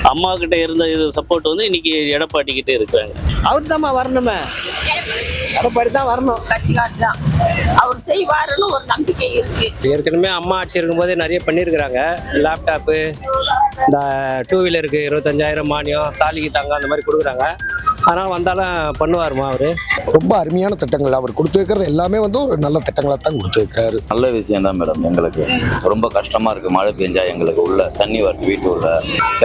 அம்மா கிட்ட இருந்த இது சப்போர்ட் வந்து இன்னைக்கு எடப்பாடி கிட்ட இருக்காங்க. அவர் தான்மா வரணுமே, எடப்பாடி தான் வரணும். கட்சிக்காரர் தான் அவர் செய்வாருன்னு ஒரு நம்பிக்கை இருக்கு. ஏற்கனவே அம்மா ஆட்சி இருக்கும்போதே நிறைய பண்ணியிருக்கிறாங்க. லேப்டாப்பு, இந்த 2 வீலருக்கு 25,000 மானியம், தாலிக்கு தங்கம் அந்த மாதிரி கொடுக்குறாங்க. ஆனால் வந்தாலும் பண்ணுவாருமா அவரு. ரொம்ப அருமையான திட்டங்கள் அவர் கொடுத்து வைக்கிறது எல்லாமே வந்து ஒரு நல்ல திட்டங்களாக தான் கொடுத்து வைக்கிறாரு. நல்ல விஷயம் தான் மேடம். எங்களுக்கு ரொம்ப கஷ்டமா இருக்கு, மழை பெஞ்சா எங்களுக்கு உள்ள தண்ணி வருது வீட்டு உள்ள.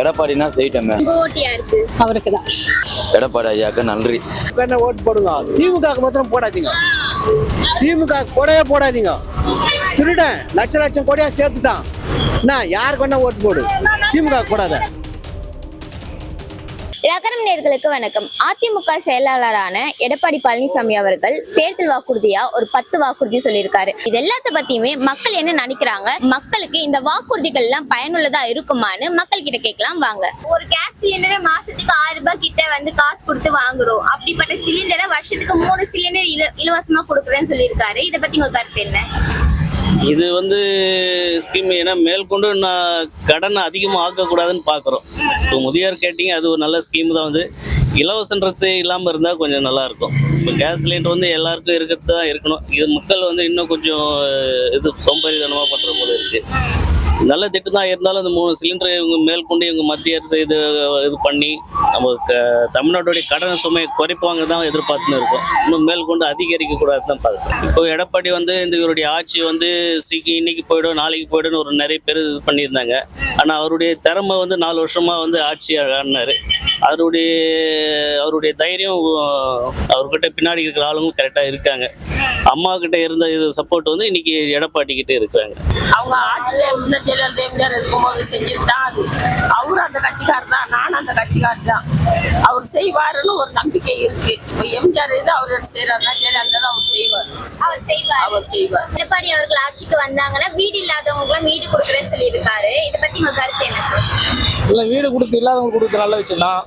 எடப்பாடினா செய்யிட்டமே, அவருக்கு தான். எடப்பாடி ஐயாக்கு நன்றி. என்ன ஓட்டு போடுங்க, திமுக மாத்திரம் போடாதீங்க, திமுக போடவே போடாதீங்க. திருடன் லட்சம் கோடியா சேர்த்துட்டான். என்ன யாருக்கு வேணா ஓட்டு போடு, திமுக போடாத. நகரம் நேயர்களுக்கு வணக்கம். அதிமுக செயலாளரான எடப்பாடி பழனிசாமி அவர்கள் தேர்தல் வாக்குறுதியா ஒரு 10 வாக்குறுதி சொல்லியிருக்காரு. இது எல்லாத்த பத்தியுமே மக்கள் என்ன நினைக்கிறாங்க, மக்களுக்கு இந்த வாக்குறுதிகள் எல்லாம் பயனுள்ளதா இருக்குமான்னு மக்கள் கிட்ட கேட்கலாம் வாங்க. ஒரு கேஸ் சிலிண்டரை மாசத்துக்கு 6 ரூபாய் கிட்ட காசு கொடுத்து வாங்குறோம். அப்படிப்பட்ட சிலிண்டரை வருஷத்துக்கு 3 சிலிண்டர் இலவசமா கொடுக்குறேன்னு சொல்லியிருக்காரு. இதை பத்தி உங்க கருத்து என்ன? இது ஸ்கீம் ஏன்னா மேற்கொண்டு நான் கடனை அதிகமாக ஆக்கக்கூடாதுன்னு பார்க்குறோம். இப்போ முதியோர் கேட்டிங்க, அது ஒரு நல்ல ஸ்கீம் தான். இலவசன்றது இல்லாமல் இருந்தால் கொஞ்சம் நல்லாயிருக்கும். இப்போ கேஸ் சிலிண்டர் எல்லாருக்கும் இருக்கிறது தான் இருக்கணும். இது மக்கள் இன்னும் கொஞ்சம் சோம்பேறித்தனமாக பண்ணுற போல இருக்குது. நல்ல திட்டம் தான் இருந்தாலும் அந்த 3 சிலிண்டர் இவங்க மேற்கொண்டு இவங்க மத்திய அரசு இது பண்ணி நம்ம தமிழ்நாட்டுடைய கடன் சுமையை குறைப்பாங்க தான் எதிர்பார்த்துன்னு இருக்கோம். இன்னும் மேற்கொண்டு அதிகரிக்க கூடாது தான் பார்க்குறோம். இப்போ எடப்பாடி இந்த இவருடைய ஆட்சி இன்னைக்கு போயிடும் நாளைக்கு போயிடும்னு ஒரு நிறைய பேர் இது பண்ணியிருந்தாங்க. ஆனால் அவருடைய திறமை 4 வருஷமா ஆட்சி ஆடினாரு. அவருடைய தைரியம், அவர்கிட்ட பின்னாடி இருக்கிற ஆளுங்களும் கரெக்டாக இருக்காங்க. அம்மா கிட்ட இருந்த இது சப்போர்ட் இன்னைக்கு எடப்பாடி கிட்ட இருக்காங்க. அவங்க ஆட்சியில ஜெயலலிதா இருக்கும்போது செஞ்சுட்டா அவரு அந்த கட்சிக்காரர் தான், நானும் அந்த கட்சிக்காரர் தான். அவர் செய்வாருன்னு ஒரு நம்பிக்கை இருக்கு. எம்ஜிஆர் அவர் செய்யறாருன்னா ஜெயலலிதா தான் அவர் செய்வார். எடப்பாடி அவர்கள் ஆட்சிக்கு வந்தாங்கன்னா வீடு இல்லாதவங்க வீடு கொடுக்குறேன்னு சொல்லியிருக்காரு. இதை பத்தி உங்க கருத்து என்ன சார்? இல்லை, வீடு கொடுத்து இல்லாதவங்க கொடுத்து நல்ல விஷயம் தான்.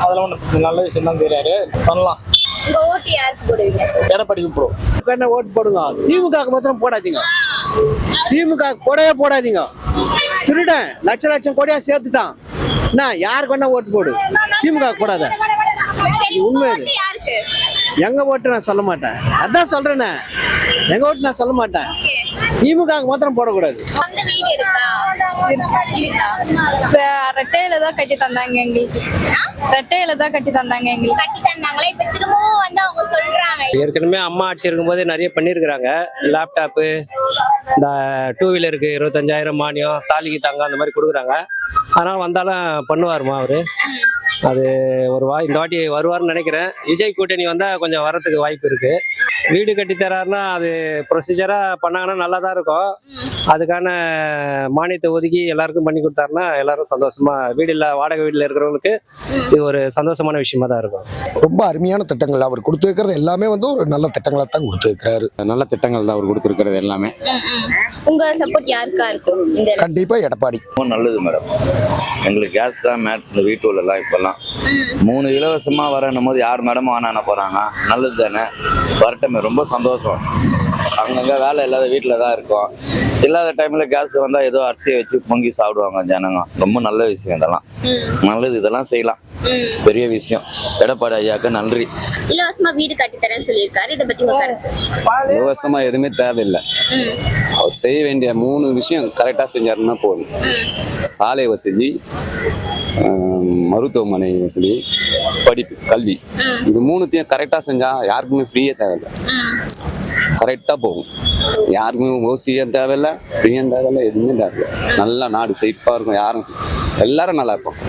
அதெல்லாம் ஒன்று நல்ல விஷயம் தான், தெரியாது பண்ணலாம். உங்க ஓட்டு யாருக்கு போடுவீங்க சார்? எடப்பாடிக்கு போடுவோம். என்ன ஓட்டு போடுங்க, திமுக மாத்திரம் போடாதீங்க, திமுக போடவே போடாதீங்க. திருடன் லட்சம் கோடியா சேர்த்துட்டான். என்ன யாருக்கு வேணா ஓட்டு போடு, திமுக போடாத. உண்மை யாருக்கு? எங்க ஓட்டு நான் சொல்ல மாட்டேன், அதான் சொல்றேனே. எங்க ஓட்டு நான் சொல்ல மாட்டேன், திமுக மாத்திரம் போடக்கூடாது. ரெட்டையில தான் கட்டி தந்தாங்க எங்களுக்கு. ரெட்டையில தான் கட்டி தந்தாங்க எங்களுக்கு. கட்டி தந்தாங்களே, இப்ப திரும்பவும் அவங்க சொல்றாங்க. ஏற்கனவே அம்மா ஆட்சி இருக்கும்போதே நிறைய பண்ணியிருக்கிறாங்க. லேப்டாப்பு, இந்த 2 வீலருக்கு 25,000 மானியம், தாலிக்கு தங்கம் அந்த மாதிரி கொடுக்குறாங்க. ஆனால் வந்தாலும் பண்ணுவாருமா அவரு. அது இந்த வாட்டி வருவார்னு நினைக்கிறேன். விஜய் கூட்டணி வந்தால் கொஞ்சம் வரத்துக்கு வாய்ப்பு இருக்கு. வீடு கட்டி தராருன்னா அது ப்ரொசீஜராக பண்ணாங்கன்னா நல்லா தான் இருக்கும். அதுக்கான மானியத்தை ஒதுக்கி எல்லாருக்கும் பண்ணி கொடுத்தாருன்னா எல்லாரும் சந்தோஷமா, வீடு இல்லை வாடகை வீட்டில் இருக்கிறவங்களுக்கு இது ஒரு சந்தோஷமான விஷயமா தான் இருக்கும். ரொம்ப அருமையான திட்டங்கள் அவர் கொடுத்து வைக்கிறது எல்லாமே வந்து ஒரு நல்ல திட்டங்களாக தான் கொடுத்து வைக்கிறாரு. நல்ல திட்டங்கள் தான் அவர் கொடுத்துருக்கிறது எல்லாமே. உங்க சப்போர்ட் யாருக்கா இருக்கும்? கண்டிப்பா எடப்பாடி. நல்லது மேடம். எங்களுக்கு கேஸ் தான் இந்த வீட்டு உள்ளலாம் இப்பெல்லாம் 3 இலவசமா வரணும் போது யார் மேடம் வாங்க போறாங்க. நல்லது தானே, வரட்டமே. ரொம்ப சந்தோஷம். அங்கங்க வேலை இல்லாத வீட்டில் தான் இருக்கோம். இல்லாத டைம்ல கேஸ் வந்தா ஏதோ அரிசியை வச்சு பொங்கி சாப்பிடுவாங்க ஜனங்க. ரொம்ப நல்ல விஷயம், இதெல்லாம் நல்லது. இதெல்லாம் செய்யலாம், பெரிய விஷயம். எடப்பாடி ஐயாக்கு நன்றி. இலவசமா வீடு கட்டி தரேன்னு சொல்லியிருக்காரு. இதை பத்தி உங்க கருத்து? இலவசமா எதுவுமே தேவையில்லை. அவர் செய்ய வேண்டிய 3 விஷயம் கரெக்டா செஞ்சாருன்னா போதும். சாலை வசதி, மருத்துவமனை வசதி, படிப்பு, கல்வி, இது 3த்தையும் கரெக்டா செஞ்சா யாருக்குமே ஃப்ரீயே தேவையில்லை. கரெக்டா போகும். யாருக்குமே ஓசியும் தேவையில்லை, ஃப்ரீயும் தேவையில்லை, எதுவுமே தேவையில்லை. நல்லா நாடு செழிப்பா இருக்கும். எல்லாரும் நல்லா இருக்கும்.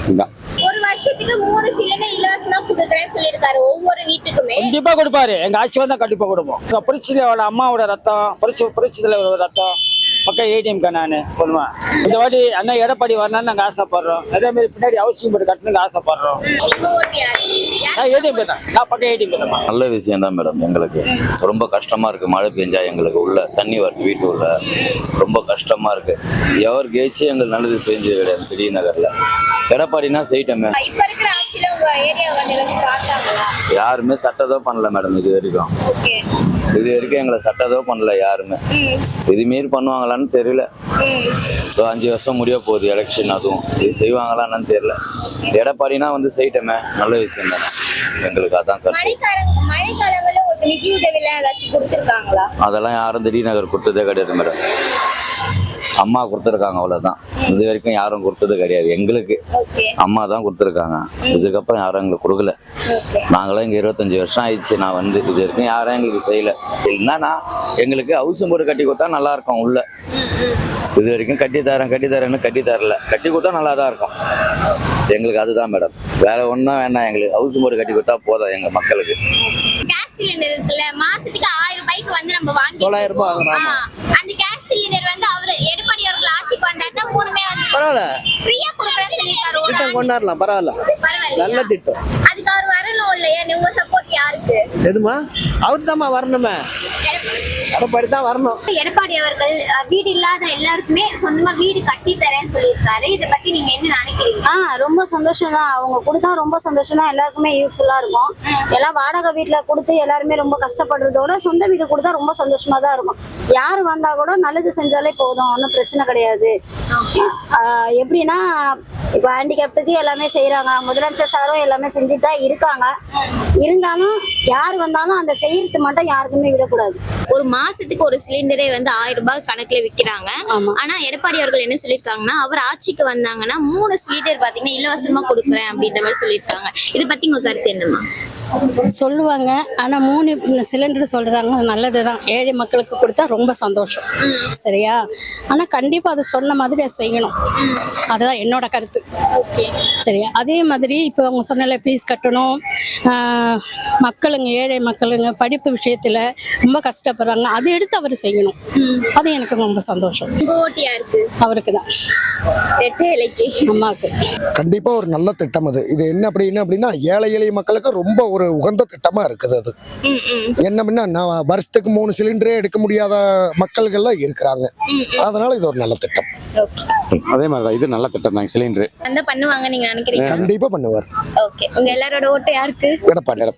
இதுதான். ஒரு வருஷத்துக்கு 3 சிலிண்டர் இலவசமா கொடுக்குறேன்னு சொல்லியிருக்காரு ஒவ்வொரு வீட்டுக்குமே. கண்டிப்பா கொடுப்பாரு. எங்க ஆட்சி வந்தா கண்டிப்பா கொடுப்போம். புரட்சியோட அம்மாவோட ரத்தம், புரட்சித்துல ரத்தம் மக்கள் ஏடிஎம் நானு சொல்லுவா. இந்த வாட்டி அண்ணா எடப்பாடி வரணும்னு நாங்கள் ஆசைப்படுறோம். அதே மாதிரி பின்னாடி அவசியம் போட்டு கட்டணும்னு ஆசைப்படுறோம். ஏடிஎம் தான், நான் பக்கம் ஏடிஎம் தான். நல்ல விஷயம் தான் மேடம். எங்களுக்கு ரொம்ப கஷ்டமா இருக்கு, மழை பெஞ்சா எங்களுக்கு உள்ள தண்ணி வருது வீட்டு உள்ள. ரொம்ப கஷ்டமா இருக்கு. எவர் கேச்சு எங்களுக்கு நல்லது செஞ்சு கிடையாது. திடீர்நகர்ல எடப்பாடினா செய்யிட்டமே. யாருமே சட்டத்தை பண்ணல மேடம் இது வரைக்கும். இது வரைக்கும் எங்களை சட்டதோ பண்ணல யாருமே. இது மீறி பண்ணுவாங்களான்னு தெரியல. 5 வருஷம் முடிய போகுது எலெக்ஷன், அதுவும் இது செய்வாங்களான்னு தெரியல. எடப்பாடினா வந்து செய்யிட்டமே, நல்ல விஷயம் தானே எங்களுக்கு. அதான் மழைக்காலங்களில் உங்களுக்கு நிதி உதவி எல்லாம் ஏதாச்சும் கொடுத்துருக்காங்களா? அதெல்லாம் யாரும் திடீர் நகர் கொடுத்ததே கிடையாது மேடம். அம்மா கொடுத்துருக்காங்க, அவ்வளோதான். இது வரைக்கும் யாரும் கொடுத்தது கிடையாது எங்களுக்கு. அம்மா தான் கொடுத்துருக்காங்க. இதுக்கப்புறம் யாரும் எங்களுக்கு கொடுக்கல. நாங்களும் இங்கே 25 வருஷம் ஆயிடுச்சு. நான் வந்து இது வரைக்கும் யாரும் எங்களுக்கு செய்யலை. இல்லைன்னா எங்களுக்கு ஹவுஸ் போர்டு கட்டி கொடுத்தா நல்லா இருக்கும் உள்ள. இது வரைக்கும் கட்டி தரேன்னு கட்டி தரல. கட்டி கொடுத்தா நல்லா தான் இருக்கும் எங்களுக்கு. அதுதான் மேடம், வேற ஒன்றும் வேண்டாம் எங்களுக்கு. ஹவுஸ் போர்டு கட்டி கொடுத்தா போதும் எங்க மக்களுக்கு. கேஸ் சிலிண்டர் இருக்குல்ல, மாசத்துக்கு 1000 ரூபாய்க்கு வந்து நம்ம வாங்கி 900 ரூபாய் ஆகுறாங்க. அந்த கேஸ் சிலிண்டர் வந்து அவரு எடப்பாடி அவர்கள் ஆட்சிக்கு வந்தாருன்னா 3மே வந்து பரவாயில்ல, ஃப்ரீயா கொடுக்குறேன்னு சொல்லிருக்காரு. திட்டம் கொண்டாடலாம், பரவாயில்ல, நல்ல திட்டம். அதுக்கு அவர் வரணும் இல்லையா? உங்க சப்போர்ட் யாருக்கு? எதுமா அவர் தான்மா வரணுமே, எடப்பாடி தான் வரணும். எடப்பாடி அவர்கள் வீடு இல்லாத எல்லாருக்குமே சொந்தமா வீடு கட்டி தரேன்னு சொல்லியிருக்காரு. இதை பத்தி நீங்க என்ன நினைக்கிறீங்க? ரொம்ப சந்தோஷம் தான். அவங்க கொடுத்தா ரொம்ப சந்தோஷம் தான். எல்லாருக்குமே யூஸ்ஃபுல்லா இருக்கும். எல்லாம் வாடகை வீட்டுல கொடுத்து எல்லாருமே ரொம்ப கஷ்டப்படுறதோட சொந்த வீடு கொடுத்தா ரொம்ப சந்தோஷமா தான் இருக்கும். யாரு வந்தா கூட நல்லது செஞ்சாலே போதும், ஒன்றும் பிரச்சனை கிடையாது. எப்படின்னா இப்போ ஹேண்டிகேப்டுக்கு எல்லாமே செய்யறாங்க. முதலமைச்சர் சாரும் எல்லாமே செஞ்சுட்டு தான் இருக்காங்க. இருந்தாலும் யார் வந்தாலும் அந்த செய்யறது மட்டும் யாருக்குமே விடக்கூடாது. ஒரு மாசத்துக்கு ஒரு சிலிண்டரே வந்து 1000 ரூபாய் கணக்குல விக்கிறாங்க. ஆனா எடப்பாடி அவர்கள் என்ன சொல்லிருக்காங்கன்னா, அவர் ஆட்சிக்கு வந்தாங்கன்னா 3 சிலிண்டர் பாத்தீங்கன்னா இலவசமா கொடுக்குறேன் அப்படின்ற மாதிரி சொல்லியிருக்காங்க. இதை பத்தி உங்க கருத்து என்னமா? சொல்லுவாங்க, ஆனா 3 சிலிண்டர் சொல்றாங்க, நல்லதுதான். ஏழை மக்களுக்கு கொடுத்தா ரொம்ப சந்தோஷம். சரியா? ஆனா கண்டிப்பா அது சொன்ன மாதிரி அதை செய்யணும். அதுதான் என்னோட கருத்து. சரியா? அதே மாதிரி இப்போ அவங்க சொன்னல ஃபீஸ் கட்டணும், மக்களுங்க ஏழை மக்களுங்க படிப்பு விஷயத்துல ரொம்ப கஷ்டப்படுறாங்க, அதை எடுத்து அவர் செய்யணும். அது எனக்கு ரொம்ப சந்தோஷம். உங்க ஓட்டு யாருக்கு? அவருக்கு தான், அம்மாவுக்கு. கண்டிப்பா ஒரு நல்ல திட்டம் அது. இது என்ன அப்படின்னா ஏழை எளிய மக்களுக்கு ரொம்ப ஒரு உகந்த திட்டமா இருக்குது. அது என்ன நான் வருஷத்துக்கு 3 சிலிண்டரே எடுக்க முடியாத மக்கள்கள்லாம் இருக்கிறாங்க. அதனால இது ஒரு நல்ல திட்டம். அதே மாதிரி தான் இது நல்ல திட்டம் தான். சிலிண்டர் பண்ணுவாங்க நீங்க நினைக்கிறீங்க? கண்டிப்பா பண்ணுவார். ஓகே, உங்க எல்லாரோட ஓட்டு யாருக்கு? எடப்பாடி.